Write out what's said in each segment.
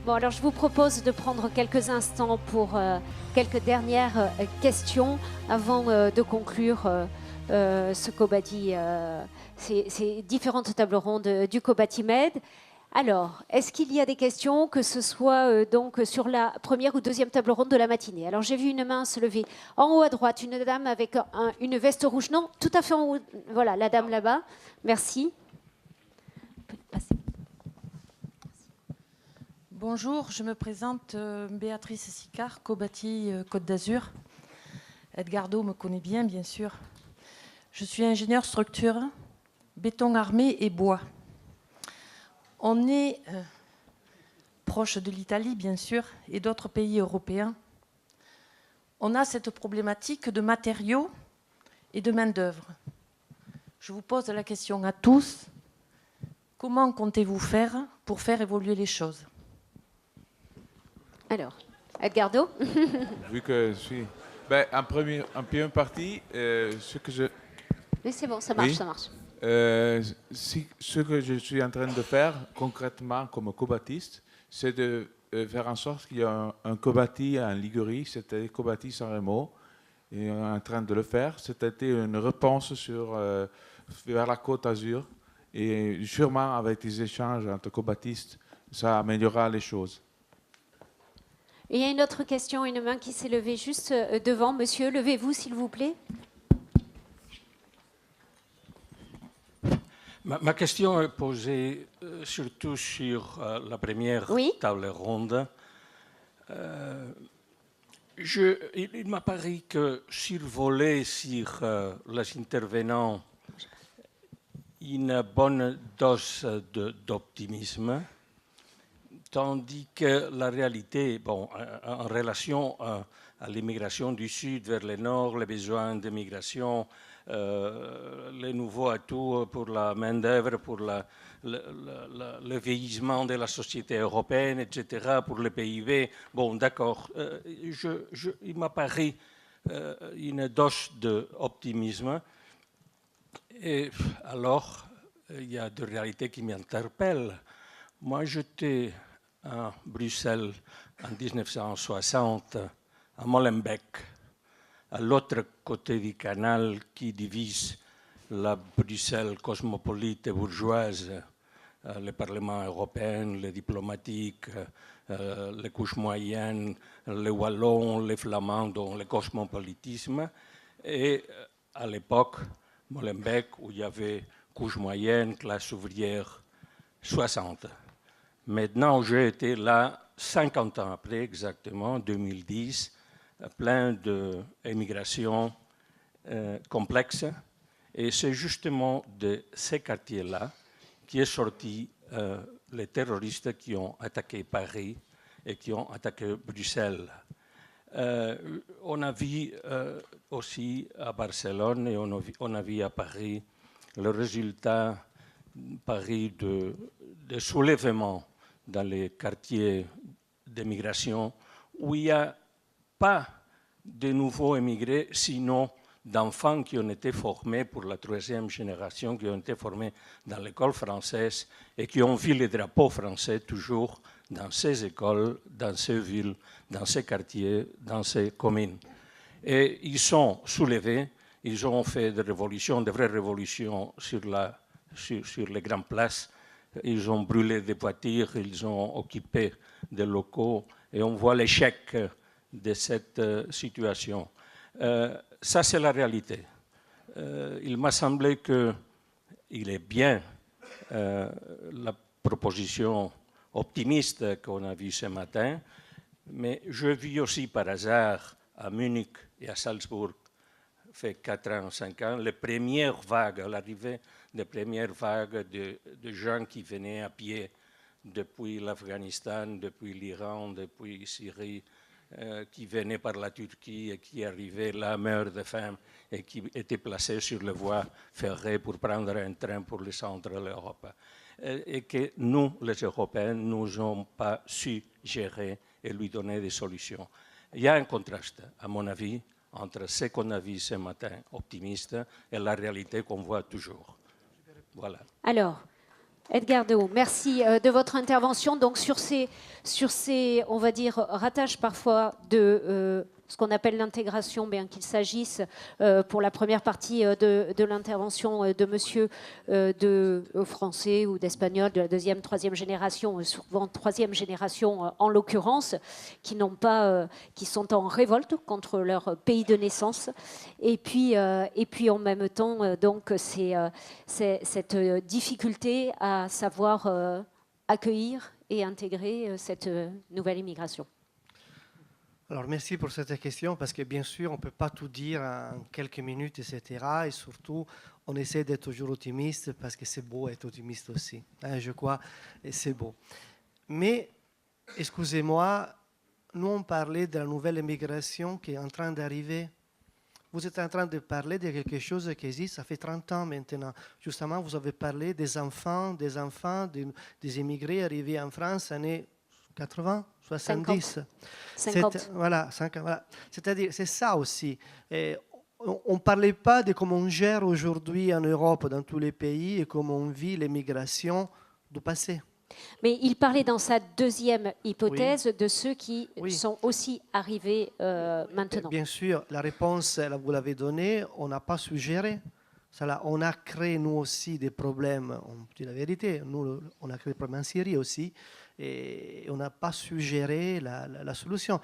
Bon, alors je vous propose de prendre quelques instants pour quelques dernières questions avant de conclure ce Cobati, ces différentes tables rondes du Cobati Med. Alors, est-ce qu'il y a des questions, que ce soit donc sur la première ou deuxième table ronde de la matinée? Alors, j'ai vu une main se lever en haut à droite, une dame avec une veste rouge. Non, tout à fait en haut. Voilà, la dame là-bas. Merci. Bonjour, je me présente Béatrice Sicard, Cobati Côte d'Azur. Edgardo me connaît bien sûr. Je suis ingénieur structure, béton armé et bois. On est proche de l'Italie, bien sûr, et d'autres pays européens. On a cette problématique de matériaux et de main-d'œuvre. Je vous pose la question à tous. Comment comptez-vous faire pour faire évoluer les choses? Alors, Edgardo. Vu que je suis... Ben, en première partie, ce que je... Oui, c'est bon, ça marche, Oui. ça marche. Ce que je suis en train de faire concrètement comme cobatiste, c'est de faire en sorte qu'il y ait un cobati en Ligurie, c'était Cobati San Remo, et on est en train de le faire. C'était une réponse vers la Côte d'Azur, et sûrement avec des échanges entre cobatistes, ça améliorera les choses. Et il y a une autre question, une main qui s'est levée juste devant. Monsieur, levez-vous s'il vous plaît. Ma question est posée surtout sur la première table ronde. Il m'a paru que survoler sur les intervenants une bonne dose d'optimisme, tandis que la réalité, bon, en relation à l'immigration du Sud vers le Nord, les besoins de migration, les nouveaux atouts pour la main-d'œuvre, pour le vieillissement de la société européenne, etc., pour le PIB. Bon, d'accord. Il m'a paru une dose d'optimisme. Et alors, il y a des réalités qui m'interpellent. Moi, j'étais à Bruxelles en 1960, à Molenbeek, à l'autre côté du canal qui divise la Bruxelles cosmopolite et bourgeoise, le Parlement européen, les diplomatiques, les couches moyennes, les Wallons, les Flamands, donc le cosmopolitisme. Et à l'époque, Molenbeek, où il y avait couche moyenne, classe ouvrière, 60. Maintenant, j'ai été là 50 ans après, exactement, 2010, plein d'immigration complexe. Et c'est justement de ces quartiers-là qui est sorti les terroristes qui ont attaqué Paris et qui ont attaqué Bruxelles. On a vu aussi à Barcelone et on a vu à Paris le résultat Paris de soulèvement dans les quartiers d'immigration où il n'y a pas de nouveaux émigrés, sinon d'enfants qui ont été formés pour la troisième génération, qui ont été formés dans l'école française et qui ont vu les drapeaux français toujours dans ces écoles, dans ces villes, dans ces quartiers, dans ces communes. Et ils sont soulevés, ils ont fait des révolutions, de vraies révolutions sur les grandes places. Ils ont brûlé des voitures, ils ont occupé des locaux et on voit l'échec de cette situation. Ça, c'est la réalité. Il m'a semblé qu'il est bien la proposition optimiste qu'on a vue ce matin, mais je vis aussi par hasard à Munich et à Salzbourg, fait 4 ans, 5 ans, les premières vagues, l'arrivée des premières vagues de gens qui venaient à pied depuis l'Afghanistan, depuis l'Iran, depuis Syrie, qui venaient par la Turquie et qui arrivaient là, morts de faim, et qui étaient placés sur les voies ferrées pour prendre un train pour le centre de l'Europe. Et que nous, les Européens, nous n'avons pas su gérer et lui donner des solutions. Il y a un contraste, à mon avis, entre ce qu'on a vu ce matin, optimiste, et la réalité qu'on voit toujours. Voilà. Alors, Edgardo, merci de votre intervention. Donc sur ces, on va dire, ratages parfois de ce qu'on appelle l'intégration, bien qu'il s'agisse pour la première partie de l'intervention de monsieur de français ou d'espagnol de la deuxième, troisième génération, souvent troisième génération en l'occurrence, qui n'ont pas, qui sont en révolte contre leur pays de naissance. Et puis en même temps, donc c'est cette difficulté à savoir accueillir et intégrer cette nouvelle immigration. Alors, merci pour cette question, parce que bien sûr, on ne peut pas tout dire en quelques minutes, etc. Et surtout, on essaie d'être toujours optimiste, parce que c'est beau être optimiste aussi, hein, je crois, et c'est beau. Mais, excusez-moi, nous, on parlait de la nouvelle immigration qui est en train d'arriver. Vous êtes en train de parler de quelque chose qui existe, ça fait 30 ans maintenant. Justement, vous avez parlé des enfants, des immigrés arrivés en France, années 80, 70. 50. Voilà, c'est-à-dire, c'est ça aussi. On ne parlait pas de comment on gère aujourd'hui en Europe, dans tous les pays, et comment on vit l'immigration du passé. Mais il parlait dans sa deuxième hypothèse de ceux qui sont aussi arrivés maintenant. Bien sûr, la réponse, vous l'avez donnée, on n'a pas su gérer. On a créé, nous aussi, des problèmes, on dit la vérité, nous, on a créé des problèmes en Syrie aussi, et on n'a pas su gérer la solution.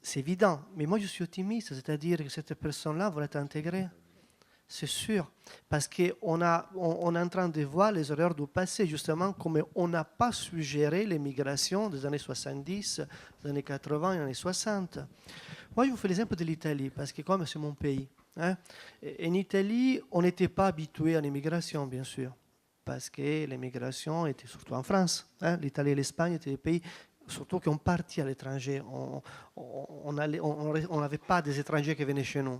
C'est évident, mais moi je suis optimiste, c'est-à-dire que cette personne-là va être intégrée. C'est sûr, parce qu'on est en train de voir les erreurs du passé, justement, comme on n'a pas su gérer l'immigration des années 70, des années 80 et des années 60. Moi, je vous fais l'exemple de l'Italie, parce que comme c'est mon pays. Hein, en Italie, on n'était pas habitué à l'immigration, bien sûr, parce que l'immigration était surtout en France. Hein, l'Italie et l'Espagne étaient des pays, surtout qui ont parti à l'étranger. On n'avait pas des étrangers qui venaient chez nous.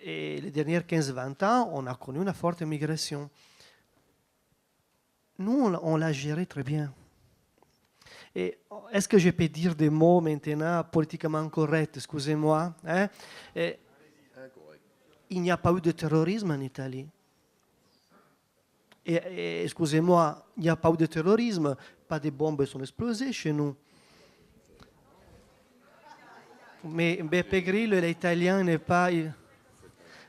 Et les dernières 15-20 ans, on a connu une forte immigration. Nous, on l'a géré très bien. Et est-ce que je peux dire des mots maintenant politiquement corrects? Excusez-moi. Hein? Il n'y a pas eu de terrorisme en Italie. Et excusez-moi, il n'y a pas eu de terrorisme. Pas de bombes sont explosées chez nous. Mais Beppe Grillo, l'italien n'est pas...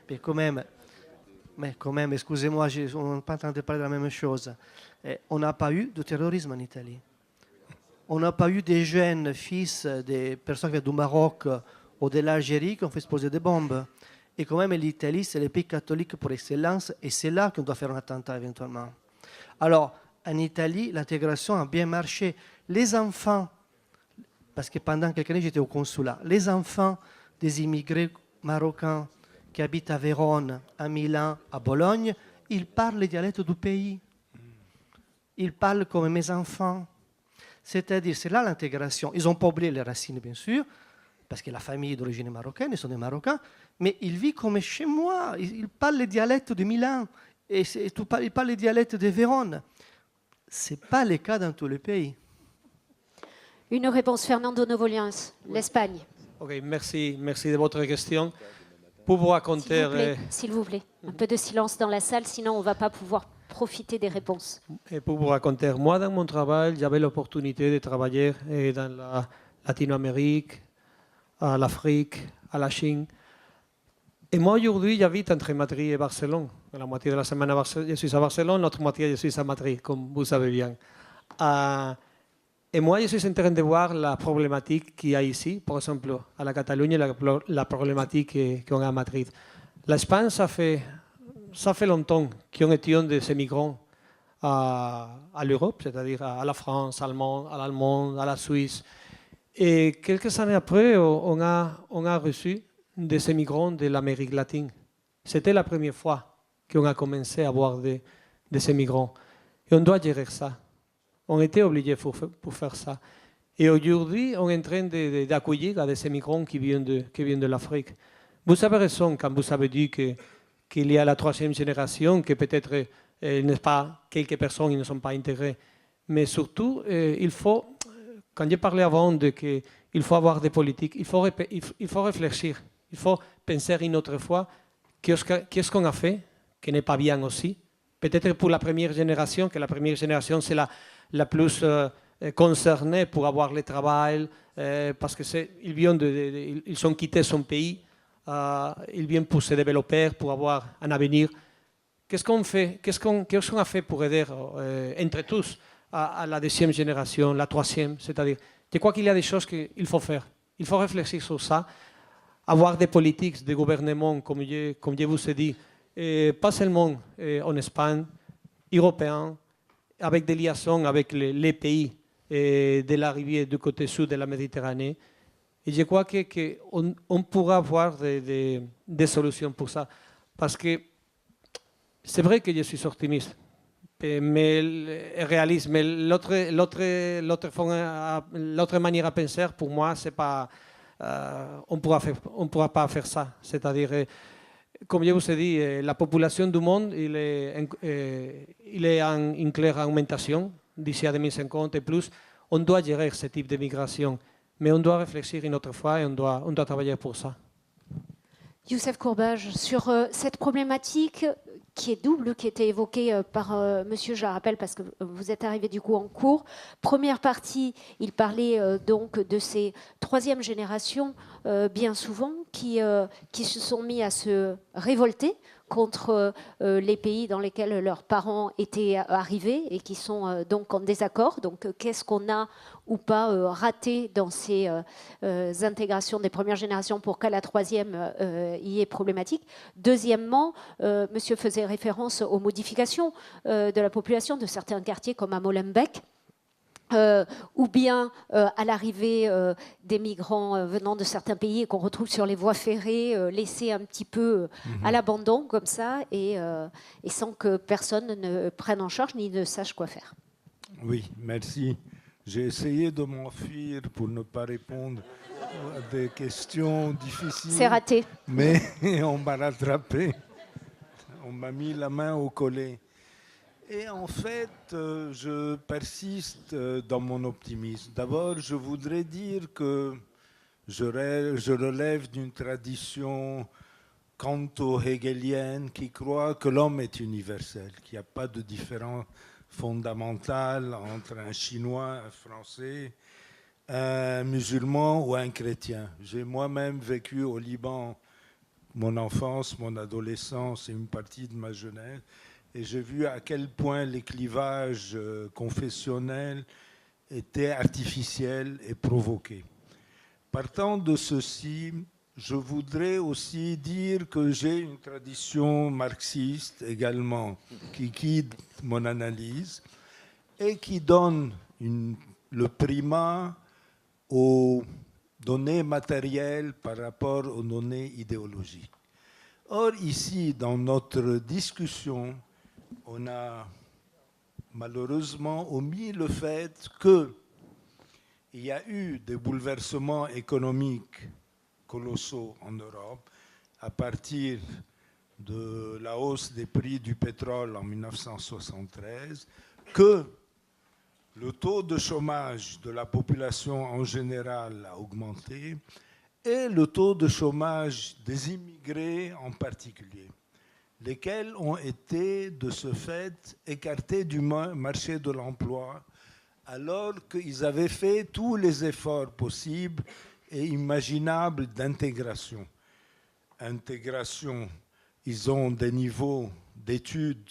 Mais quand même, excusez-moi, on n'est pas en train de parler de la même chose. On n'a pas eu de terrorisme en Italie. On n'a pas eu des jeunes fils des personnes qui viennent du Maroc ou de l'Algérie qui ont fait exploser des bombes. Et quand même, l'Italie, c'est le pays catholique par excellence, et c'est là qu'on doit faire un attentat éventuellement. Alors, en Italie, l'intégration a bien marché. Les enfants, parce que pendant quelques années, j'étais au consulat, les enfants des immigrés marocains qui habitent à Vérone, à Milan, à Bologne, ils parlent le dialecte du pays. Ils parlent comme mes enfants. C'est-à-dire, c'est là l'intégration. Ils n'ont pas oublié les racines, bien sûr, parce que la famille est d'origine marocaine, ils sont des Marocains, mais ils vivent comme chez moi. Ils parlent le dialecte de Milan, et ils parlent le dialecte de Vérone. Ce n'est pas le cas dans tous les pays. Une réponse, Fernando Novolians, l'Espagne. Ok, merci de votre question. Pour vous raconter... S'il vous plaît, un peu de silence dans la salle, sinon on ne va pas pouvoir profiter des réponses. Et pour vous raconter, moi, dans mon travail, j'avais l'opportunité de travailler dans la Latino-Amérique, à l'Afrique, à la Chine. Et moi, aujourd'hui, j'habite entre Madrid et Barcelone. La moitié de la semaine, je suis à Barcelone, l'autre moitié, je suis à Madrid, comme vous savez bien. Et moi, je suis en train de voir la problématique qu'il y a ici, par exemple, à la Catalogne, la problématique qu'on a à Madrid. L'Espagne, ça fait longtemps qu'on étudie de ces migrants à l'Europe, c'est-à-dire à la France, à l'Allemagne, à la Suisse. Et quelques années après, on a reçu de ces migrants de l'Amérique latine. C'était la première fois qu'on a commencé à avoir de ces migrants. Et on doit gérer ça. On était obligé pour faire ça. Et aujourd'hui, on est en train d'accueillir de ces migrants qui viennent de l'Afrique. Vous avez raison quand vous avez dit qu'il y a la troisième génération, que peut-être n'est pas quelques personnes qui ne sont pas intégrées. Mais surtout, il faut, quand j'ai parlé avant qu'il faut avoir des politiques, il faut réfléchir. Il faut penser une autre fois qu'est-ce qu'on a fait, qui n'est pas bien aussi. peut-être pour la première génération, que la première génération c'est la plus concernée pour avoir le travail, parce ils ont quitté son pays, ils viennent pour se développer, pour avoir un avenir. Qu'est-ce qu'on fait, qu'est-ce qu'on a fait pour aider entre tous à la deuxième génération, la troisième, c'est-à-dire, je crois qu'il y a des choses qu'il faut faire. Il faut réfléchir sur ça, avoir des politiques, des gouvernements, comme je vous ai dit, pas seulement en Espagne, européens, avec des liaisons avec les pays de la rivière du côté sud de la Méditerranée. Et je crois qu'on pourra avoir des solutions pour ça. Parce que c'est vrai que je suis optimiste, mais réaliste. Mais l'autre manière à penser, pour moi, c'est pas. On pourra pas faire ça. C'est-à-dire, comme je vous ai dit, la population du monde, il est en une claire augmentation d'ici à 2050 et plus. On doit gérer ce type de migration, mais on doit réfléchir une autre fois et on doit travailler pour ça. Youssef Courbage, sur cette problématique qui est double, qui était évoquée par monsieur, je la rappelle parce que vous êtes arrivé du coup en cours. Première partie, il parlait donc de ces troisième générations, bien souvent, qui se sont mis à se révolter contre les pays dans lesquels leurs parents étaient arrivés et qui sont donc en désaccord. Donc, qu'est-ce qu'on a ou pas raté dans ces intégrations des premières générations pour qu'à la troisième y ait problématique. Deuxièmement, monsieur faisait référence aux modifications de la population de certains quartiers comme à Molenbeek. Ou bien à l'arrivée des migrants venant de certains pays et qu'on retrouve sur les voies ferrées, laissés un petit peu à l'abandon comme ça et sans que personne ne prenne en charge ni ne sache quoi faire. Oui, merci. J'ai essayé de m'enfuir pour ne pas répondre à des questions difficiles. C'est raté. Mais on m'a rattrapé. On m'a mis la main au collet. Et en fait, je persiste dans mon optimisme. D'abord, je voudrais dire que je relève d'une tradition canto-hegelienne qui croit que l'homme est universel, qu'il n'y a pas de différence fondamentale entre un Chinois, un Français, un musulman ou un chrétien. J'ai moi-même vécu au Liban mon enfance, mon adolescence et une partie de ma jeunesse. Et j'ai vu à quel point les clivages confessionnels étaient artificiels et provoqués. Partant de ceci, je voudrais aussi dire que j'ai une tradition marxiste également qui guide mon analyse et qui donne le primat aux données matérielles par rapport aux données idéologiques. Or, ici, dans notre discussion, on a malheureusement omis le fait qu'il y a eu des bouleversements économiques colossaux en Europe à partir de la hausse des prix du pétrole en 1973, que le taux de chômage de la population en général a augmenté et le taux de chômage des immigrés en particulier, lesquels ont été de ce fait écartés du marché de l'emploi alors qu'ils avaient fait tous les efforts possibles et imaginables d'intégration. Intégration, ils ont des niveaux d'études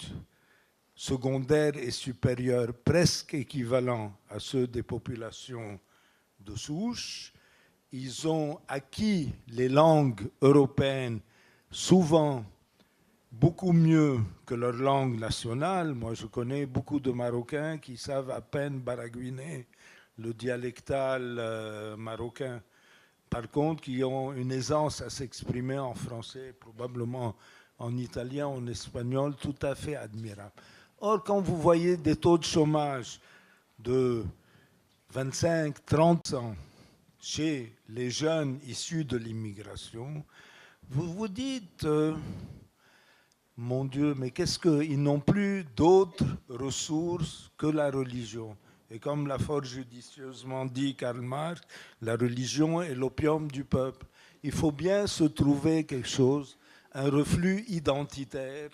secondaires et supérieurs presque équivalents à ceux des populations de souche. Ils ont acquis les langues européennes souvent beaucoup mieux que leur langue nationale. Moi, je connais beaucoup de Marocains qui savent à peine baragouiner le dialectal marocain. Par contre, qui ont une aisance à s'exprimer en français, probablement en italien, en espagnol, tout à fait admirable. Or, quand vous voyez des taux de chômage de 25-30% chez les jeunes issus de l'immigration, vous vous dites... mon Dieu, mais qu'est-ce qu'ils n'ont plus d'autres ressources que la religion? Et comme l'a fort judicieusement dit Karl Marx, la religion est l'opium du peuple. Il faut bien se trouver quelque chose, un reflux identitaire,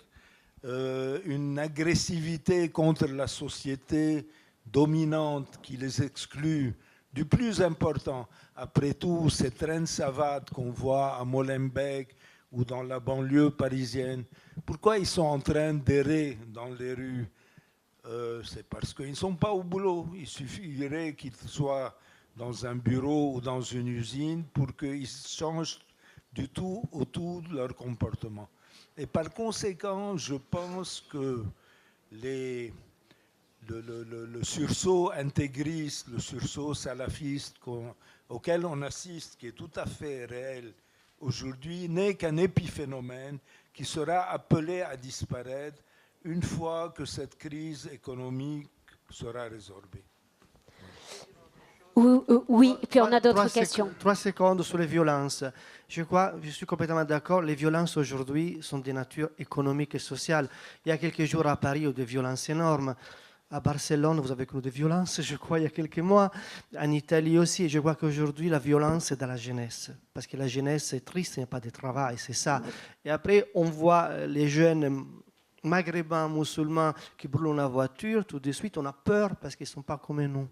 une agressivité contre la société dominante qui les exclut du plus important. Après tout, ces traînes savates qu'on voit à Molenbeek ou dans la banlieue parisienne, pourquoi ils sont en train d'errer dans les rues? C'est parce qu'ils ne sont pas au boulot. Il suffirait qu'ils soient dans un bureau ou dans une usine pour qu'ils changent du tout au tout de leur comportement. Et par conséquent, je pense que le sursaut intégriste, le sursaut salafiste auquel on assiste, qui est tout à fait réel aujourd'hui, n'est qu'un épiphénomène qui sera appelé à disparaître une fois que cette crise économique sera résorbée. Oui, et puis on a d'autres questions. 3 secondes sur les violences. Je suis complètement d'accord. Les violences aujourd'hui sont de nature économique et sociale. Il y a quelques jours à Paris, il y a eu des violences énormes. À Barcelone, vous avez connu des violences, je crois, il y a quelques mois. En Italie aussi. Je crois qu'aujourd'hui, la violence est dans la jeunesse. Parce que la jeunesse est triste, il n'y a pas de travail, c'est ça. Et après, on voit les jeunes maghrébins, musulmans qui brûlent la voiture. Tout de suite, on a peur parce qu'ils ne sont pas comme nous.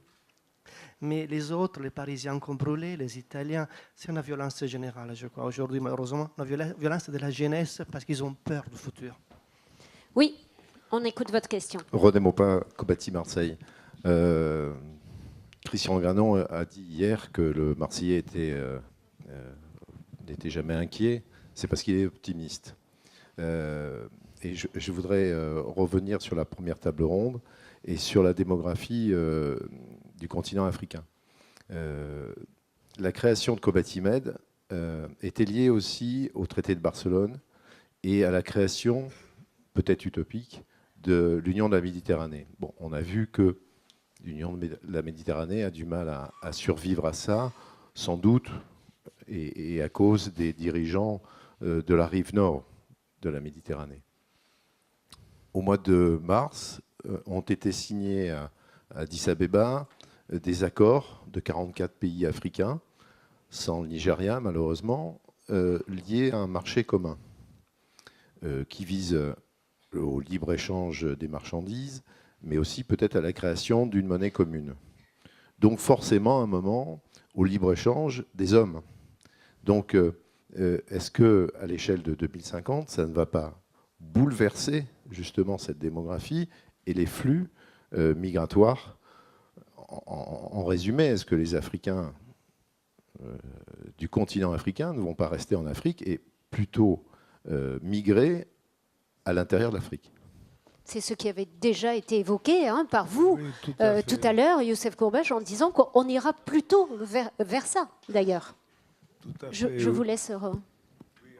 Mais les autres, les Parisiens qui ont brûlé, les Italiens, c'est une violence générale, je crois. Aujourd'hui, malheureusement, une violence de la jeunesse parce qu'ils ont peur du futur. Oui, on écoute votre question. René Maupin, Cobati Marseille. Christian Granon a dit hier que le Marseillais n'était jamais inquiet. C'est parce qu'il est optimiste. Et je voudrais revenir sur la première table ronde et sur la démographie du continent africain. La création de Cobatimed était liée aussi au traité de Barcelone et à la création, peut-être utopique, de l'Union de la Méditerranée. Bon, on a vu que l'Union de la Méditerranée a du mal à survivre à ça, sans doute, et à cause des dirigeants de la rive nord de la Méditerranée. Au mois de mars, ont été signés à Addis Abeba des accords de 44 pays africains, sans le Nigeria malheureusement, liés à un marché commun qui vise au libre-échange des marchandises, mais aussi peut-être à la création d'une monnaie commune. Donc forcément, à un moment, au libre-échange des hommes. Donc est-ce qu'à l'échelle de 2050, ça ne va pas bouleverser justement cette démographie et les flux migratoires? En résumé, est-ce que les Africains du continent africain ne vont pas rester en Afrique et plutôt migrer à l'intérieur de l'Afrique? C'est ce qui avait déjà été évoqué par vous Oui, tout à l'heure, Youssef Kourbesh, en disant qu'on ira plutôt vers ça, d'ailleurs. Je vous laisse.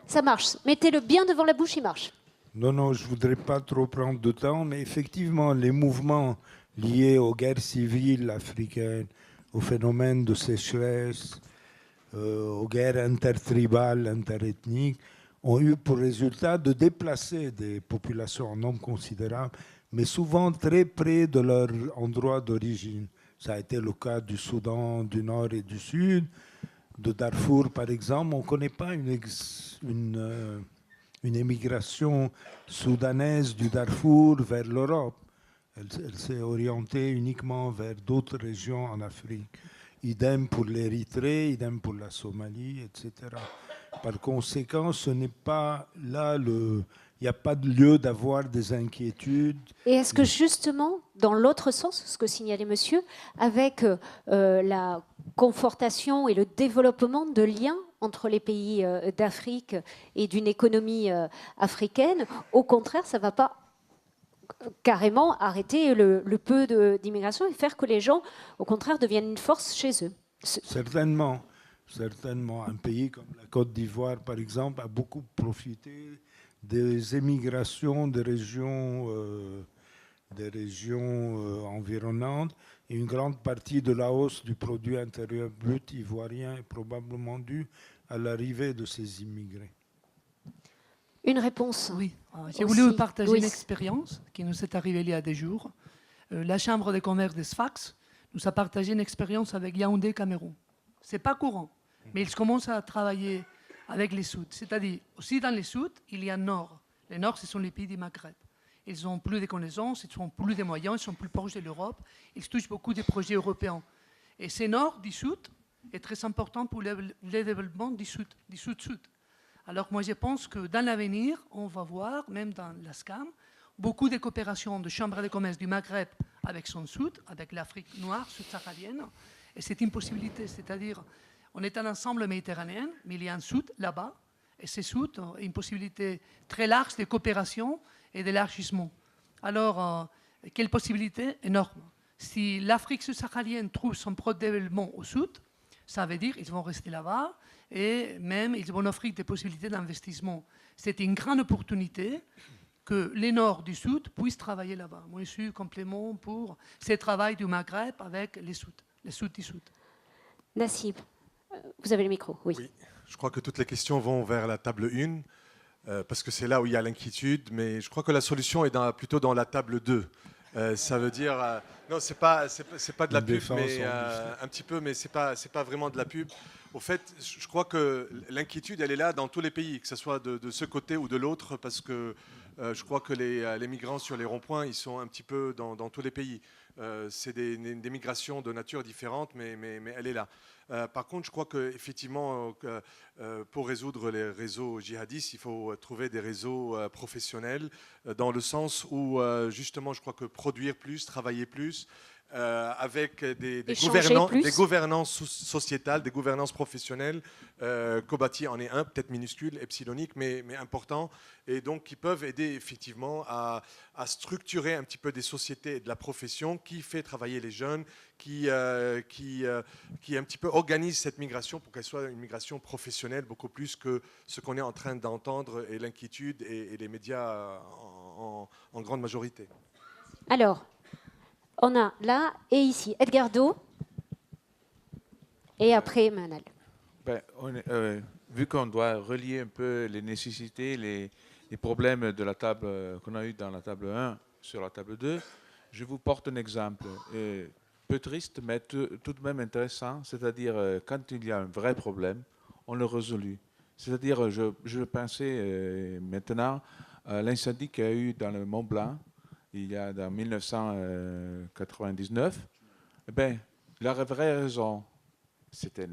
Ça marche. Mettez-le bien devant la bouche, il marche. Non, je ne voudrais pas trop prendre de temps, mais effectivement, les mouvements liés aux guerres civiles africaines, au phénomène de sécheresse, aux guerres intertribales, interethniques, ont eu pour résultat de déplacer des populations en nombre considérable, mais souvent très près de leur endroit d'origine. Ça a été le cas du Soudan du Nord et du Sud, de Darfour par exemple. On ne connaît pas une émigration soudanaise du Darfour vers l'Europe. Elle s'est orientée uniquement vers d'autres régions en Afrique. Idem pour l'Érythrée, idem pour la Somalie, etc. Par conséquent, ce n'est pas là il n'y a pas de lieu d'avoir des inquiétudes. Et est-ce que justement, dans l'autre sens, ce que signalait monsieur, avec la confortation et le développement de liens entre les pays d'Afrique et d'une économie africaine, au contraire, ça ne va pas carrément arrêter le peu d'immigration et faire que les gens, au contraire, deviennent une force chez eux? Certainement. Un pays comme la Côte d'Ivoire, par exemple, a beaucoup profité des émigrations des régions environnantes. Et une grande partie de la hausse du produit intérieur brut ivoirien est probablement due à l'arrivée de ces immigrés. Une réponse? Oui, j'ai voulu vous partager une expérience qui nous est arrivée il y a des jours. La Chambre de commerce de Sfax nous a partagé une expérience avec Yaoundé, Cameroun. Ce n'est pas courant, mais ils commencent à travailler avec les Souds. C'est-à-dire, aussi dans les Souds, il y a le Nord. Le Nord, ce sont les pays du Maghreb. Ils ont plus de connaissances, ils ont plus de moyens, ils sont plus proches de l'Europe, ils touchent beaucoup des projets européens. Et ce nord du Sud est très important pour le développement du Sud-Sud. Alors moi je pense que dans l'avenir, on va voir, même dans la SCAM, beaucoup de coopération de chambres de commerce du Maghreb avec son Sud, avec l'Afrique noire, subsaharienne. Et c'est une possibilité, c'est-à-dire on est un ensemble méditerranéen, mais il y a un Sud là-bas, et ce Sud est une possibilité très large de coopération et d'élargissement. Alors, quelle possibilité énorme. Si l'Afrique subsaharienne trouve son propre développement au Sud, ça veut dire qu'ils vont rester là-bas et même ils vont offrir des possibilités d'investissement. C'est une grande opportunité que les Nord du Sud puissent travailler là-bas. Moi, je suis complément pour ce travail du Maghreb avec les Sud du Sud. Nassib, vous avez le micro, oui. Oui, je crois que toutes les questions vont vers la table 1, parce que c'est là où il y a l'inquiétude, mais je crois que la solution est plutôt dans la table 2. Ça veut dire... non, c'est pas de la pub, mais un petit peu, mais c'est pas vraiment de la pub. Au fait, je crois que l'inquiétude, elle est là dans tous les pays, que ce soit de ce côté ou de l'autre, parce que je crois que les migrants sur les ronds-points, ils sont un petit peu dans tous les pays. C'est des migrations de nature différente, mais elle est là. Par contre, je crois qu'effectivement, pour résoudre les réseaux djihadistes, il faut trouver des réseaux professionnels, dans le sens où, justement, je crois que produire plus, travailler plus, avec des gouvernances sociétales, des gouvernances professionnelles. Kobati en est un, peut-être minuscule, epsilonique, mais important, et donc qui peuvent aider effectivement à structurer un petit peu des sociétés et de la profession qui fait travailler les jeunes, qui un petit peu organise cette migration pour qu'elle soit une migration professionnelle beaucoup plus que ce qu'on est en train d'entendre et l'inquiétude et les médias en grande majorité. Alors, on a là et ici Edgardo et après Manal. Ben, vu qu'on doit relier un peu les nécessités, les problèmes de la table qu'on a eu dans la table 1 sur la table 2, je vous porte un exemple. Peu triste, mais tout de même intéressant. C'est-à-dire, quand il y a un vrai problème, on le résout. C'est-à-dire, je pensais maintenant à l'incendie qu'il y a eu dans le Mont Blanc, il y a dans 1999. Eh bien, la vraie raison, c'était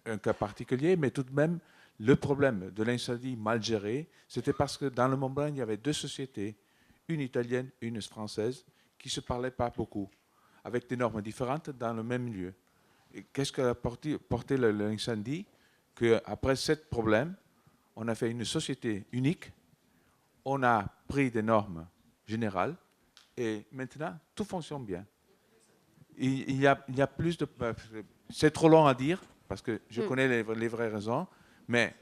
un cas particulier, mais tout de même, le problème de l'incendie mal géré, c'était parce que dans le Mont Blanc, il y avait deux sociétés, une italienne et une française, qui ne se parlaient pas beaucoup, avec des normes différentes dans le même lieu. Et qu'est-ce qu'a porté l'incendie? Qu'après ce problème, on a fait une société unique, on a pris des normes générales, et maintenant, tout fonctionne bien. Il y a plus de... C'est trop long à dire, parce que je connais les vraies raisons, mais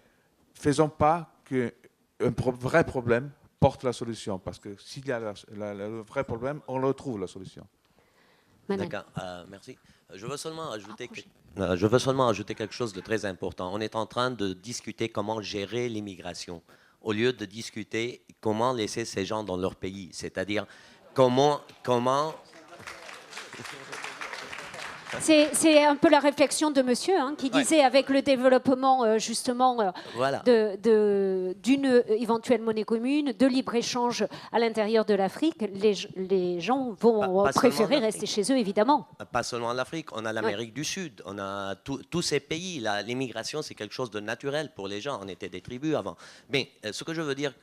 faisons pas qu'un vrai problème porte la solution, parce que s'il y a le vrai problème, on retrouve la solution. D'accord, merci. Je veux seulement ajouter quelque chose de très important. On est en train de discuter comment gérer l'immigration, au lieu de discuter comment laisser ces gens dans leur pays, c'est-à-dire comment C'est un peu la réflexion de monsieur qui disait avec le développement justement voilà. d'une éventuelle monnaie commune, de libre-échange à l'intérieur de l'Afrique, les gens vont préférer rester chez eux, évidemment. Pas seulement l'Afrique, on a l'Amérique du Sud, on a tous ces pays. L'immigration, c'est quelque chose de naturel pour les gens. On était des tribus avant. Mais ce que je veux dire,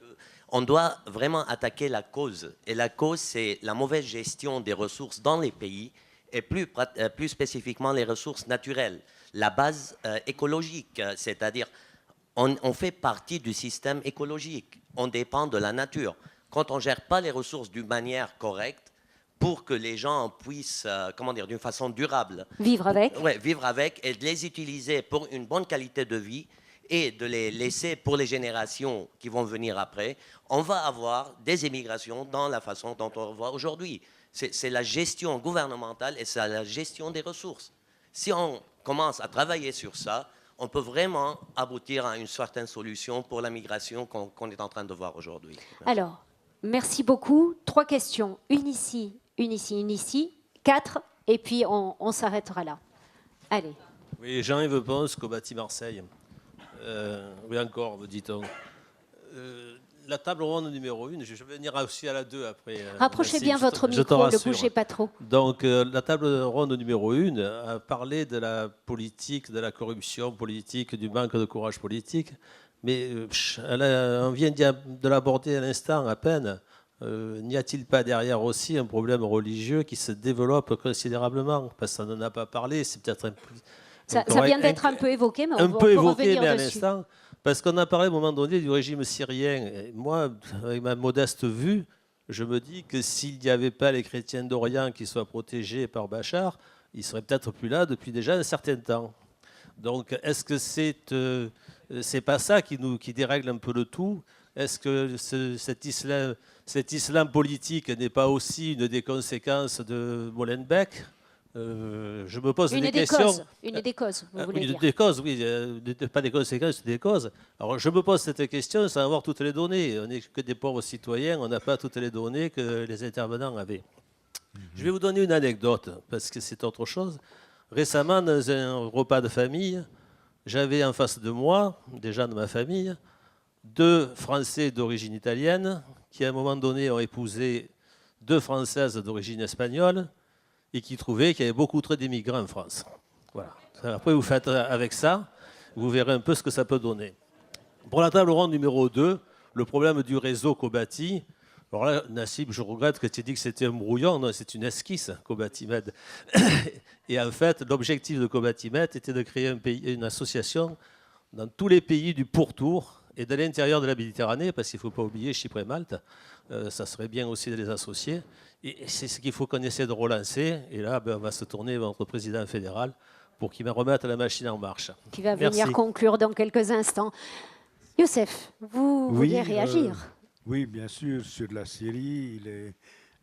on doit vraiment attaquer la cause. Et la cause, c'est la mauvaise gestion des ressources dans les pays, et plus spécifiquement les ressources naturelles. La base écologique, c'est-à-dire on fait partie du système écologique, on dépend de la nature. Quand on ne gère pas les ressources d'une manière correcte, pour que les gens puissent, d'une façon durable, vivre avec et de les utiliser pour une bonne qualité de vie et de les laisser pour les générations qui vont venir après, on va avoir des émigrations dans la façon dont on voit aujourd'hui. C'est la gestion gouvernementale et c'est la gestion des ressources. Si on commence à travailler sur ça, on peut vraiment aboutir à une certaine solution pour la migration qu'on est en train de voir aujourd'hui. Alors, merci beaucoup. 3 questions. Une ici, une ici, une ici. 4, et puis on s'arrêtera là. Allez. Oui, Jean-Yves Ponce, Kobati Marseille. Oui, encore, me dit-on. la table ronde numéro 1, je vais venir aussi à la 2 après. Rapprochez Nassim, bien votre micro, ne bougez pas trop. Donc, la table ronde numéro 1 a parlé de la politique, de la corruption politique, du manque de courage politique. Mais on vient de l'aborder à l'instant à peine. N'y a-t-il pas derrière aussi un problème religieux qui se développe considérablement? Parce qu'on n'en a pas parlé, c'est peut-être un peu... Ça vient d'être un peu évoqué, mais on peut évoqué, revenir mais à dessus. l'instant, parce qu'on a parlé à un moment donné du régime syrien. Et moi, avec ma modeste vue, je me dis que s'il n'y avait pas les chrétiens d'Orient qui soient protégés par Bachar, ils ne seraient peut-être plus là depuis déjà un certain temps. Donc, est-ce que c'est pas ça qui dérègle un peu le tout? Est-ce que cet islam politique n'est pas aussi une des conséquences de Molenbeek? Je me pose des questions. Une des causes, vous voulez dire. Des causes, oui, pas des conséquences, des causes. Alors je me pose cette question sans avoir toutes les données. On n'est que des pauvres citoyens, on n'a pas toutes les données que les intervenants avaient. Je vais vous donner une anecdote, parce que c'est autre chose. Récemment, dans un repas de famille, j'avais en face de moi, des gens de ma famille, 2 Français d'origine italienne, qui à un moment donné ont épousé 2 Françaises d'origine espagnole, et qui trouvaient qu'il y avait beaucoup trop d'immigrants en France. Voilà. Après, vous faites avec ça, vous verrez un peu ce que ça peut donner. Pour la table ronde numéro 2, le problème du réseau Cobati. Alors là, Nassim, je regrette que tu aies dit que c'était un brouillon. Non, c'est une esquisse, Cobatimed. Et en fait, l'objectif de Cobatimed était de créer une association dans tous les pays du pourtour et de l'intérieur de la Méditerranée, parce qu'il ne faut pas oublier Chypre et Malte. Ça serait bien aussi de les associer. Et c'est ce qu'il faut qu'on essaie de relancer. Et là, on va se tourner vers notre président fédéral pour qu'il me remette la machine en marche. Qui va venir conclure dans quelques instants. Youssef, vous vouliez réagir? Oui, bien sûr, sur la Syrie. Il est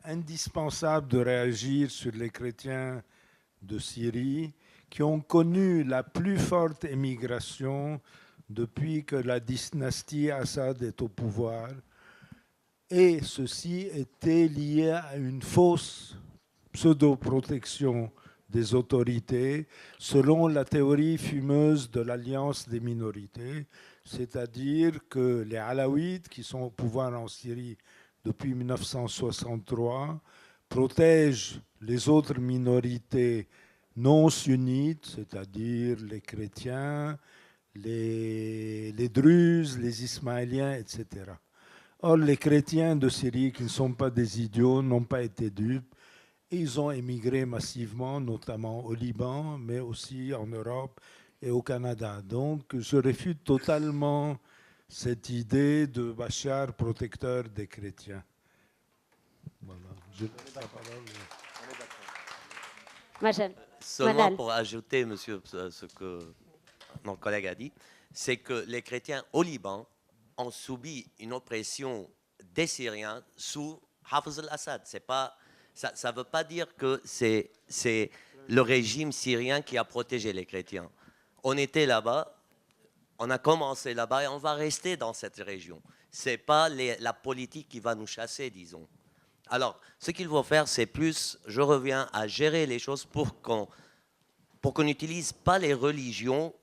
indispensable de réagir sur les chrétiens de Syrie qui ont connu la plus forte émigration depuis que la dynastie Assad est au pouvoir. Et ceci était lié à une fausse pseudo-protection des autorités selon la théorie fumeuse de l'alliance des minorités, c'est-à-dire que les Alaouites, qui sont au pouvoir en Syrie depuis 1963, protègent les autres minorités non sunnites, c'est-à-dire les chrétiens, les Druzes, les Ismaéliens, etc. Or, les chrétiens de Syrie, qui ne sont pas des idiots, n'ont pas été dupes. Ils ont émigré massivement, notamment au Liban, mais aussi en Europe et au Canada. Donc, je réfute totalement cette idée de Bachar protecteur des chrétiens. Voilà. Je donne la parole. Seulement pour ajouter, monsieur, ce que mon collègue a dit, c'est que les chrétiens au Liban ont subi une oppression des Syriens sous Hafez al-Assad. Ça ne veut pas dire que c'est le régime syrien qui a protégé les chrétiens. On était là-bas, on a commencé là-bas et on va rester dans cette région. Ce n'est pas la politique qui va nous chasser, disons. Alors, ce qu'il faut faire, c'est plus, je reviens à gérer les choses pour qu'on n'utilise pas les religions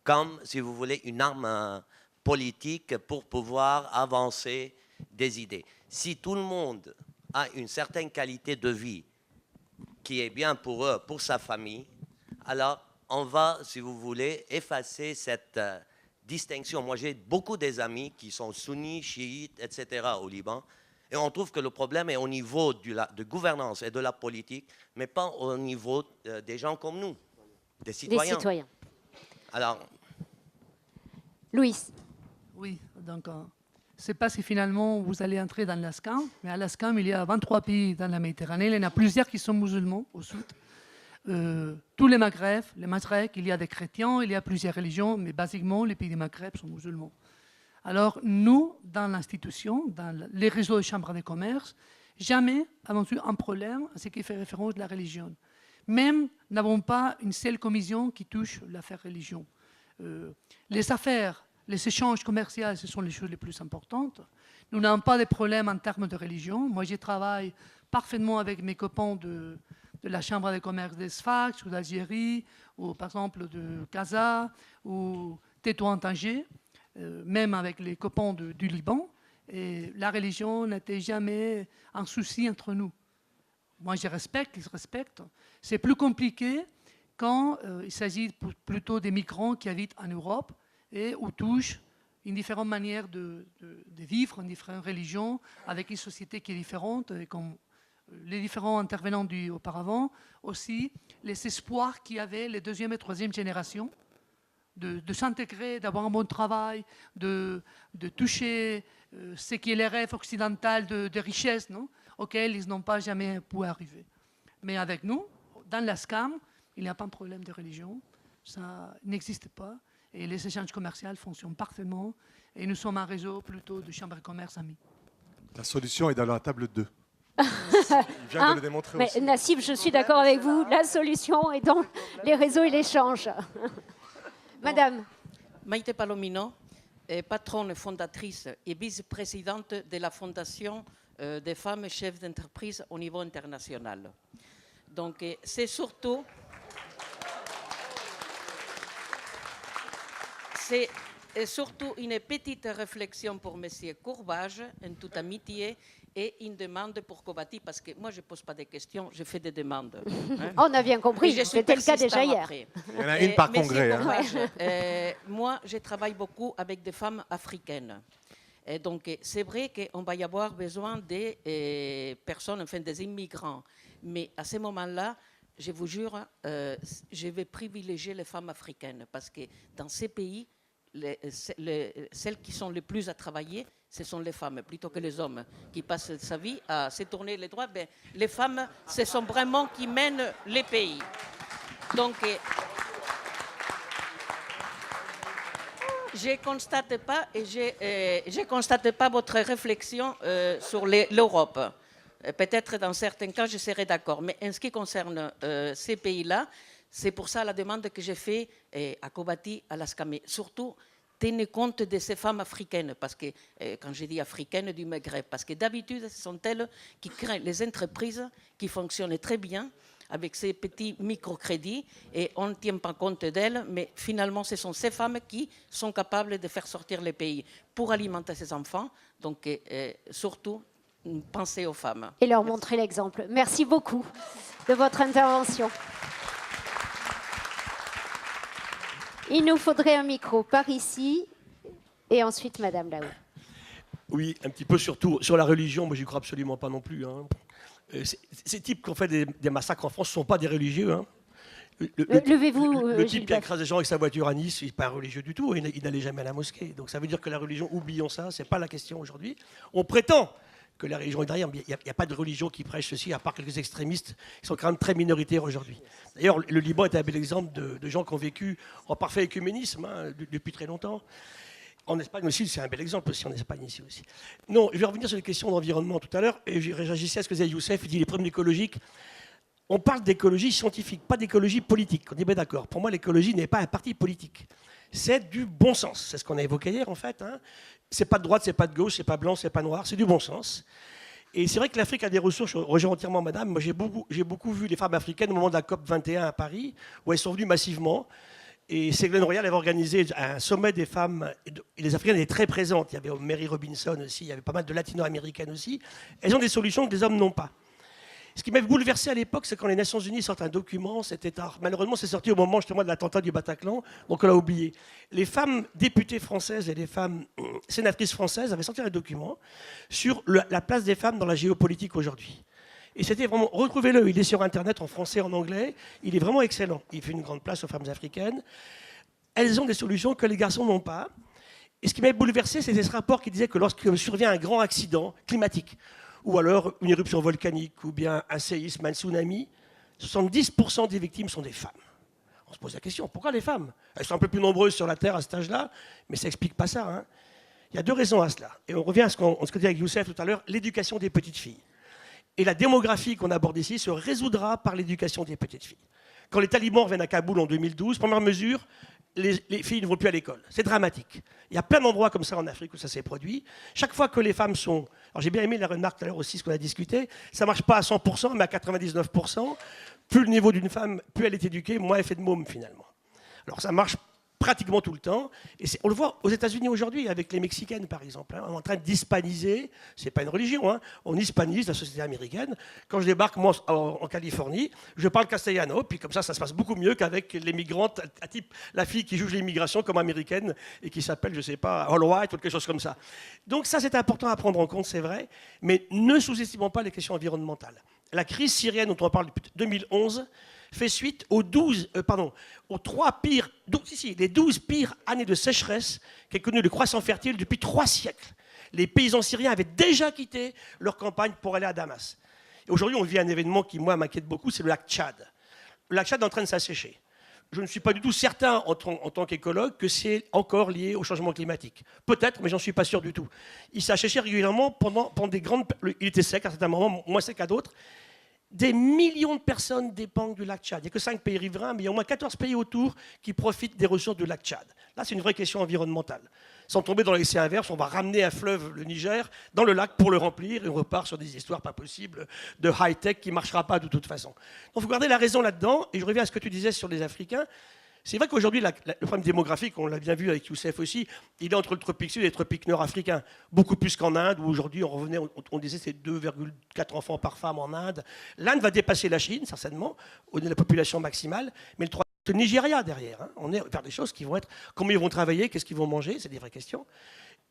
comme, si vous voulez, une arme politique pour pouvoir avancer des idées. Si tout le monde a une certaine qualité de vie qui est bien pour eux, pour sa famille, alors on va, si vous voulez, effacer cette distinction. Moi, j'ai beaucoup des amis qui sont sunnis, chiites, etc. au Liban, et on trouve que le problème est au niveau de gouvernance et de la politique, mais pas au niveau des gens comme nous, des citoyens. Des citoyens. Alors, Louis. Oui, donc c'est pas si finalement vous allez entrer dans l'ASCAM, mais à l'ASCAM, il y a 23 pays dans la Méditerranée, il y en a plusieurs qui sont musulmans au sud. Tous les Maghreb, il y a des chrétiens, il y a plusieurs religions, mais basiquement, les pays du Maghreb sont musulmans. Alors, nous, dans l'institution, dans les réseaux de chambres de commerce, jamais avons eu un problème à ce qui fait référence à la religion. Même n'avons pas une seule commission qui touche l'affaire religion. Les affaires, les échanges commerciaux, ce sont les choses les plus importantes. Nous n'avons pas de problème en termes de religion. Moi, je travaille parfaitement avec mes copains de la Chambre de commerce de Sfax, ou d'Algérie, ou par exemple de Casa, ou Tétouan-Tanger, même avec les copains du Liban. Et la religion n'était jamais un souci entre nous. Moi, je respecte, ils se respectent. C'est plus compliqué quand il s'agit plutôt des migrants qui habitent en Europe et où touchent une différente manière de vivre, une différente religion, avec une société qui est différente. Et comme les différents intervenants auparavant, aussi les espoirs qu'il y avait les deuxième et troisième générations de s'intégrer, d'avoir un bon travail, de toucher ce qui est les rêves occidentaux de richesse, non, auxquels ils n'ont pas jamais pu arriver. Mais avec nous, dans la SCAM, il n'y a pas de problème de religion, ça n'existe pas, et les échanges commerciaux fonctionnent parfaitement, et nous sommes un réseau plutôt de chambres de commerce amis. La solution est dans la table 2. Il vient de le démontrer mais aussi. Nassib, je suis d'accord avec vous, la solution est dans les réseaux et l'échange. Madame. Maite Palomino, patronne fondatrice et vice-présidente de la Fondation des femmes chefs d'entreprise au niveau international. Donc, c'est surtout une petite réflexion pour M. Courbage, en toute amitié, et une demande pour Kobati, parce que moi, je ne pose pas des questions, je fais des demandes. Hein. On a bien compris, c'était le cas déjà hier. Il y en a une par congrès. Courbage, moi, je travaille beaucoup avec des femmes africaines. Et donc, c'est vrai qu'on va y avoir besoin des personnes, enfin des immigrants. Mais à ce moment-là, je vous jure, je vais privilégier les femmes africaines, parce que dans ces pays, celles qui sont les plus à travailler, ce sont les femmes, plutôt que les hommes qui passent sa vie à se tourner les droits. Ben, les femmes, ce sont vraiment qui mènent les pays. Donc, je ne constate pas votre réflexion sur l'Europe. Peut-être dans certains cas, je serai d'accord. Mais en ce qui concerne ces pays-là, c'est pour ça la demande que j'ai faite à Kobati, à la SCAME. Surtout, tenez compte de ces femmes africaines, parce que, quand je dis africaines du Maghreb, parce que d'habitude, ce sont elles qui créent les entreprises qui fonctionnent très bien avec ces petits microcrédits, et on ne tient pas compte d'elles, mais finalement, ce sont ces femmes qui sont capables de faire sortir les pays pour alimenter ses enfants. Donc, surtout, pensez aux femmes. Et leur montrer l'exemple. Merci beaucoup de votre intervention. Il nous faudrait un micro par ici et ensuite Madame là-haut. Oui, un petit peu surtout sur la religion, moi j'y crois absolument pas non plus. Hein. Ces types qui ont fait des massacres en France ne sont pas des religieux. Hein. Levez-vous. Le type qui a écrasé des gens avec sa voiture à Nice, il n'est pas religieux du tout, il n'allait jamais à la mosquée. Donc ça veut dire que la religion, oublions ça, ce n'est pas la question aujourd'hui. On prétend que la religion est derrière, mais il n'y a pas de religion qui prêche ceci, à part quelques extrémistes qui sont quand même très minoritaires aujourd'hui. D'ailleurs, le Liban est un bel exemple de gens qui ont vécu en parfait écuménisme depuis très longtemps. En Espagne aussi, c'est un bel exemple aussi, en Espagne ici aussi. Non, je vais revenir sur les questions d'environnement tout à l'heure, et je réagissais à ce que disait Youssef, il dit les problèmes écologiques. On parle d'écologie scientifique, pas d'écologie politique. On est bien d'accord. Pour moi, l'écologie n'est pas un parti politique. C'est du bon sens. C'est ce qu'on a évoqué hier, en fait. Hein. C'est pas de droite, c'est pas de gauche, c'est pas blanc, c'est pas noir. C'est du bon sens. Et c'est vrai que l'Afrique a des ressources. Je rejoins entièrement Madame. Moi, j'ai beaucoup vu les femmes africaines au moment de la COP 21 à Paris, où elles sont venues massivement. Et Ségolène Royal avait organisé un sommet des femmes. Et les Africaines étaient très présentes. Il y avait Mary Robinson aussi. Il y avait pas mal de latino-américaines aussi. Elles ont des solutions que les hommes n'ont pas. Ce qui m'avait bouleversé à l'époque, c'est quand les Nations Unies sortent un document, c'était tard. Malheureusement, c'est sorti au moment justement de l'attentat du Bataclan, donc on l'a oublié. Les femmes députées françaises et les femmes sénatrices françaises avaient sorti un document sur la place des femmes dans la géopolitique aujourd'hui. Et c'était vraiment, retrouvez-le, il est sur Internet en français, en anglais, il est vraiment excellent. Il fait une grande place aux femmes africaines. Elles ont des solutions que les garçons n'ont pas. Et ce qui m'avait bouleversé, c'était ce rapport qui disait que lorsque survient un grand accident climatique, ou alors une éruption volcanique, ou bien un séisme, un tsunami, 70% des victimes sont des femmes. On se pose la question, pourquoi les femmes? Elles sont un peu plus nombreuses sur la Terre à cet âge-là, mais ça n'explique pas ça. Hein. Il y a deux raisons à cela. Et on revient à ce qu'on disait avec Youssef tout à l'heure, l'éducation des petites filles. Et la démographie qu'on aborde ici se résoudra par l'éducation des petites filles. Quand les talibans reviennent à Kaboul en 2012, première mesure, les filles ne vont plus à l'école. C'est dramatique. Il y a plein d'endroits comme ça en Afrique où ça s'est produit. Chaque fois que les femmes sont... Alors j'ai bien aimé la remarque tout à l'heure aussi, ce qu'on a discuté. Ça ne marche pas à 100%, mais à 99%. Plus le niveau d'une femme, plus elle est éduquée, moins elle fait de mômes finalement. Alors ça marche pratiquement tout le temps. Et on le voit aux États-Unis aujourd'hui avec les Mexicaines, par exemple. On est en train d'hispaniser, c'est pas une religion, hein, on hispanise la société américaine. Quand je débarque, moi, en Californie, je parle castellano, puis comme ça se passe beaucoup mieux qu'avec les migrantes, à type la fille qui juge l'immigration comme américaine et qui s'appelle, je sais pas, All White ou quelque chose comme ça. Donc ça, c'est important à prendre en compte, c'est vrai, mais ne sous-estimons pas les questions environnementales. La crise syrienne dont on parle depuis 2011 fait suite aux 12 pires années de sécheresse qu'ait connu le croissant fertile depuis 3 siècles. Les paysans syriens avaient déjà quitté leur campagne pour aller à Damas. Et aujourd'hui, on vit un événement qui, moi, m'inquiète beaucoup, c'est le lac Tchad. Le lac Tchad est en train de s'assécher. Je ne suis pas du tout certain, en tant qu'écologue, que c'est encore lié au changement climatique. Peut-être, mais j'en suis pas sûr du tout. Il s'est asséché régulièrement pendant des grandes... Il était sec à certains moments, moins sec qu'à d'autres. Des millions de personnes dépendent du lac Tchad. Il n'y a que 5 pays riverains, mais il y a au moins 14 pays autour qui profitent des ressources du lac Tchad. Là, c'est une vraie question environnementale. Sans tomber dans l'essai inverse, on va ramener un fleuve, le Niger, dans le lac pour le remplir, et on repart sur des histoires pas possibles de high-tech qui ne marchera pas de toute façon. Donc, il faut garder la raison là-dedans, et je reviens à ce que tu disais sur les Africains. C'est vrai qu'aujourd'hui, le problème démographique, on l'a bien vu avec Youssef aussi, il est entre le tropique sud et le tropique nord africain. Beaucoup plus qu'en Inde, où aujourd'hui, on disait c'est 2,4 enfants par femme en Inde. L'Inde va dépasser la Chine, certainement, au niveau de la population maximale, mais le Nigeria derrière. Hein. On est vers des choses qui vont être... Comment ils vont travailler, qu'est-ce qu'ils vont manger, c'est des vraies questions.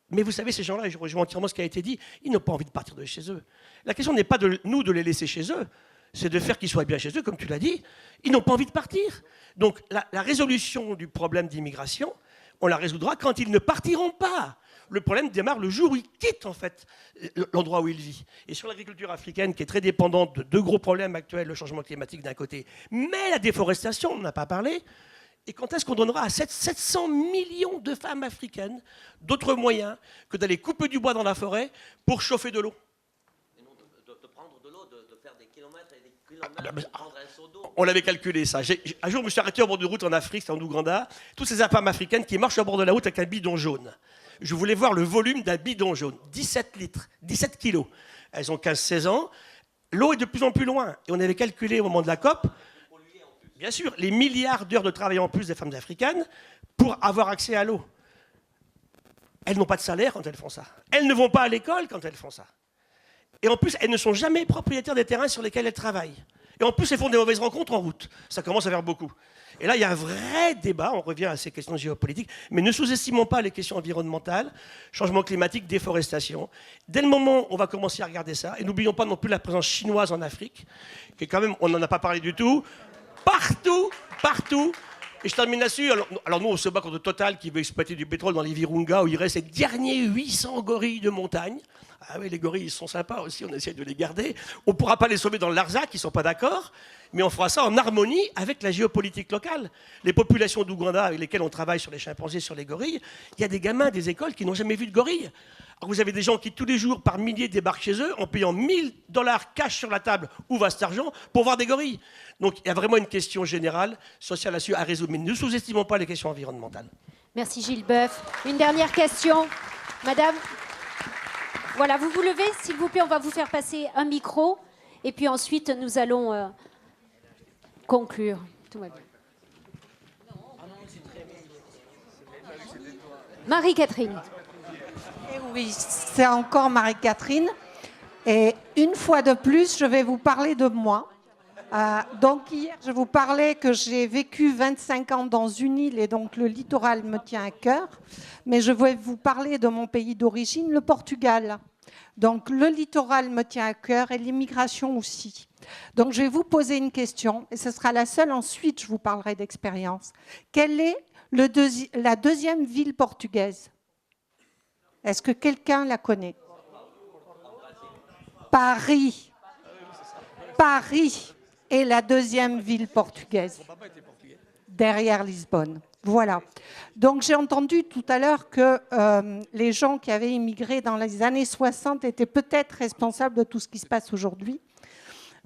Mais vous savez, ces gens-là, et je rejoins entièrement ce qui a été dit, ils n'ont pas envie de partir de chez eux. La question n'est pas de nous de les laisser chez eux, c'est de faire qu'ils soient bien chez eux, comme tu l'as dit. Ils n'ont pas envie de partir. Donc la résolution du problème d'immigration, on la résoudra quand ils ne partiront pas. Le problème démarre le jour où ils quittent en fait l'endroit où ils vivent. Et sur l'agriculture africaine, qui est très dépendante de 2 gros problèmes actuels, le changement climatique d'un côté, mais la déforestation, on n'en a pas parlé. Et quand est-ce qu'on donnera à 700 millions de femmes africaines d'autres moyens que d'aller couper du bois dans la forêt pour chauffer de l'eau? On l'avait calculé ça. Un jour, je me suis arrêté au bord de route en Afrique, c'est en Ouganda, toutes ces femmes africaines qui marchent au bord de la route avec un bidon jaune. Je voulais voir le volume d'un bidon jaune. 17 litres, 17 kilos. Elles ont 15-16 ans. L'eau est de plus en plus loin. Et on avait calculé au moment de la COP, bien sûr, les milliards d'heures de travail en plus des femmes africaines pour avoir accès à l'eau. Elles n'ont pas de salaire quand elles font ça. Elles ne vont pas à l'école quand elles font ça. Et en plus, elles ne sont jamais propriétaires des terrains sur lesquels elles travaillent. Et en plus, elles font des mauvaises rencontres en route. Ça commence à faire beaucoup. Et là, il y a un vrai débat, on revient à ces questions géopolitiques, mais ne sous-estimons pas les questions environnementales, changement climatique, déforestation. Dès le moment où on va commencer à regarder ça, et n'oublions pas non plus la présence chinoise en Afrique, qui est quand même, on n'en a pas parlé du tout, partout, partout. Et je termine là-dessus. Alors nous, on se bat contre Total qui veut exploiter du pétrole dans les Virunga, où il reste les derniers 800 gorilles de montagne. Ah oui, les gorilles, ils sont sympas aussi, on essaie de les garder. On ne pourra pas les sauver dans le Larzac, ils ne sont pas d'accord, mais on fera ça en harmonie avec la géopolitique locale. Les populations d'Ouganda avec lesquelles on travaille sur les chimpanzés, sur les gorilles, il y a des gamins des écoles qui n'ont jamais vu de gorilles. Alors vous avez des gens qui tous les jours, par milliers, débarquent chez eux en payant $1000 cash sur la table. Où va cet argent pour voir des gorilles? Donc il y a vraiment une question générale, sociale à résoudre. Mais ne sous-estimons pas les questions environnementales. Merci Gilles Boeuf. Une dernière question. Madame, voilà, vous vous levez, s'il vous plaît, on va vous faire passer un micro. Et puis ensuite, nous allons conclure. Tout va bien. Marie-Catherine. Oui, c'est encore Marie-Catherine. Et une fois de plus, je vais vous parler de moi. Donc hier, je vous parlais que j'ai vécu 25 ans dans une île et donc le littoral me tient à cœur. Mais je vais vous parler de mon pays d'origine, le Portugal. Donc le littoral me tient à cœur et l'immigration aussi. Donc je vais vous poser une question et ce sera la seule. Ensuite, je vous parlerai d'expérience. Quelle est la deuxième ville portugaise? Est-ce que quelqu'un la connaît? Paris. Paris est la deuxième ville portugaise, derrière Lisbonne. Voilà. Donc j'ai entendu tout à l'heure que les gens qui avaient immigré dans les années 60 étaient peut-être responsables de tout ce qui se passe aujourd'hui.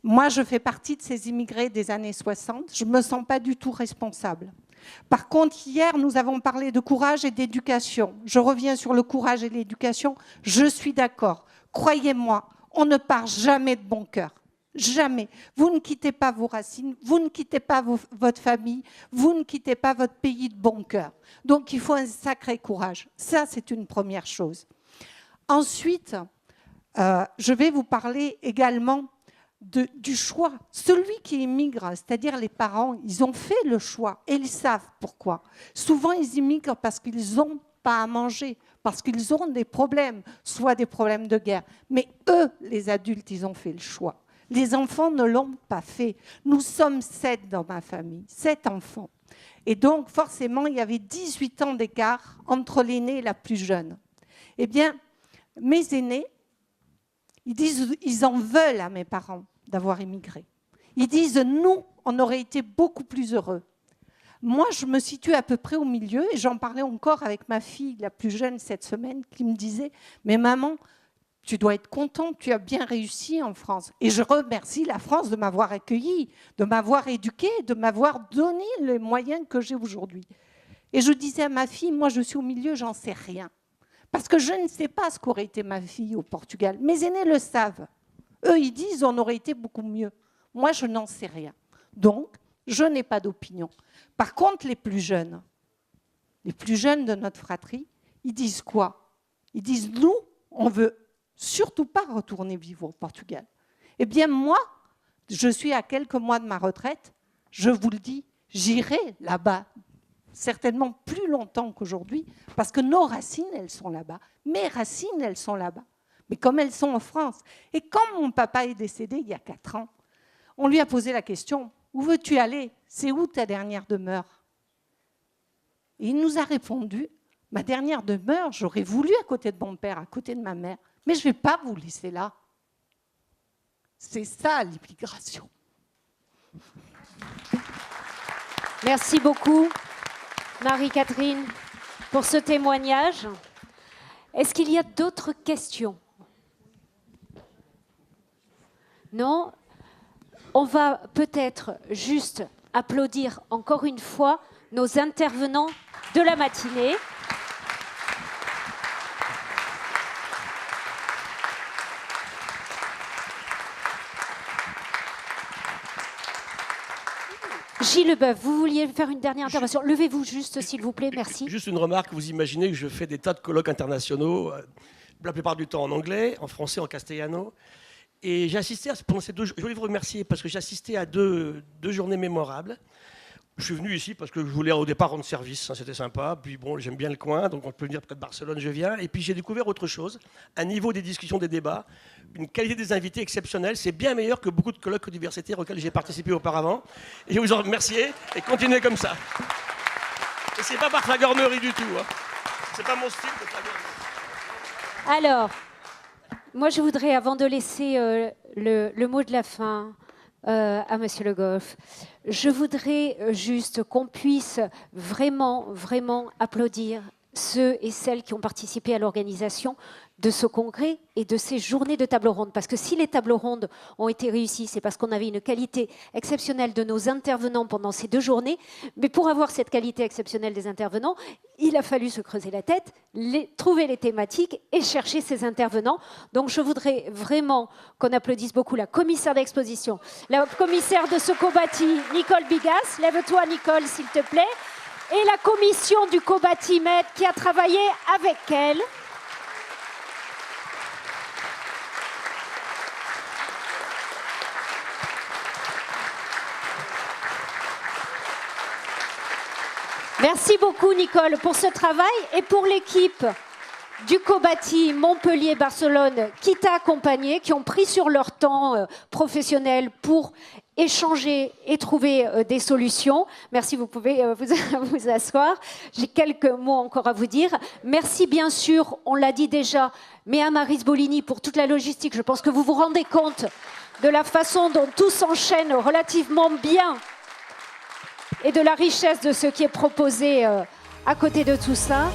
Moi, je fais partie de ces immigrés des années 60. Je ne me sens pas du tout responsable. Par contre, hier, nous avons parlé de courage et d'éducation. Je reviens sur le courage et l'éducation. Je suis d'accord. Croyez-moi, on ne part jamais de bon cœur. Jamais. Vous ne quittez pas vos racines, vous ne quittez pas votre famille, vous ne quittez pas votre pays de bon cœur. Donc il faut un sacré courage. Ça, c'est une première chose. Ensuite, je vais vous parler également du choix. Celui qui immigre, c'est-à-dire les parents, ils ont fait le choix et ils savent pourquoi. Souvent, ils immigrent parce qu'ils n'ont pas à manger, parce qu'ils ont des problèmes, soit des problèmes de guerre. Mais eux, les adultes, ils ont fait le choix. Les enfants ne l'ont pas fait. Nous sommes 7 dans ma famille, 7 enfants. Et donc, forcément, il y avait 18 ans d'écart entre l'aînée et la plus jeune. Eh bien, mes aînés, ils en veulent à mes parents d'avoir immigré. Ils disent, nous, on aurait été beaucoup plus heureux. Moi, je me situe à peu près au milieu, et j'en parlais encore avec ma fille, la plus jeune, cette semaine, qui me disait, mais maman, tu dois être contente, tu as bien réussi en France. Et je remercie la France de m'avoir accueillie, de m'avoir éduquée, de m'avoir donné les moyens que j'ai aujourd'hui. Et je disais à ma fille, moi, je suis au milieu, j'en sais rien. Parce que je ne sais pas ce qu'aurait été ma fille au Portugal. Mes aînés le savent. Eux, ils disent on aurait été beaucoup mieux. Moi, je n'en sais rien. Donc, je n'ai pas d'opinion. Par contre, les plus jeunes de notre fratrie, ils disent quoi? Ils disent nous, on veut surtout pas retourner vivre au Portugal. Eh bien, moi, je suis à quelques mois de ma retraite. Je vous le dis, j'irai là-bas. Certainement plus longtemps qu'aujourd'hui, parce que nos racines, elles sont là-bas. Mes racines, elles sont là-bas. Mais comme elles sont en France. Et quand mon papa est décédé il y a 4 ans, on lui a posé la question, où veux-tu aller? C'est où ta dernière demeure? Et il nous a répondu, ma dernière demeure, j'aurais voulu à côté de mon père, à côté de ma mère, mais je ne vais pas vous laisser là. C'est ça l'immigration. Merci beaucoup, Marie-Catherine, pour ce témoignage. Est-ce qu'il y a d'autres questions? Non? On va peut-être juste applaudir encore une fois nos intervenants de la matinée. Gilles Leboeuf, vous vouliez faire une dernière intervention. Levez-vous juste, s'il vous plaît, merci. Juste une remarque, vous imaginez que je fais des tas de colloques internationaux, la plupart du temps en anglais, en français, en castellano. Et j'ai assisté, pendant ces 2 jours, je voulais vous remercier parce que j'ai assisté à deux journées mémorables. Je suis venu ici parce que je voulais au départ rendre service, hein, c'était sympa. Puis bon, j'aime bien le coin, donc on peut venir près de Barcelone, je viens. Et puis j'ai découvert autre chose, un niveau des discussions, des débats, une qualité des invités exceptionnelle. C'est bien meilleur que beaucoup de colloques universitaires auxquels j'ai participé auparavant. Et je vous en remercie et continuez comme ça. Et c'est pas par flagornerie du tout. Hein. C'est pas mon style de flagornerie. Alors, moi je voudrais, avant de laisser le mot de la fin à Monsieur Le Goff, je voudrais juste qu'on puisse vraiment, vraiment applaudir ceux et celles qui ont participé à l'organisation de ce congrès et de ces journées de table ronde. Parce que si les tables rondes ont été réussies, c'est parce qu'on avait une qualité exceptionnelle de nos intervenants pendant ces 2 journées. Mais pour avoir cette qualité exceptionnelle des intervenants, il a fallu se creuser la tête, trouver les thématiques et chercher ces intervenants. Donc je voudrais vraiment qu'on applaudisse beaucoup la commissaire d'exposition, la commissaire de ce co-bâti, Nicole Bigas. Lève-toi, Nicole, s'il te plaît. Et la commission du co-bâti Med qui a travaillé avec elle. Merci beaucoup, Nicole, pour ce travail et pour l'équipe du co-bâti Montpellier-Barcelone qui t'a accompagné, qui ont pris sur leur temps professionnel pour échanger et trouver des solutions. Merci, vous pouvez vous asseoir. J'ai quelques mots encore à vous dire. Merci, bien sûr, on l'a dit déjà, mais à Maryse Bolini pour toute la logistique. Je pense que vous vous rendez compte de la façon dont tout s'enchaîne relativement bien et de la richesse de ce qui est proposé à côté de tout ça.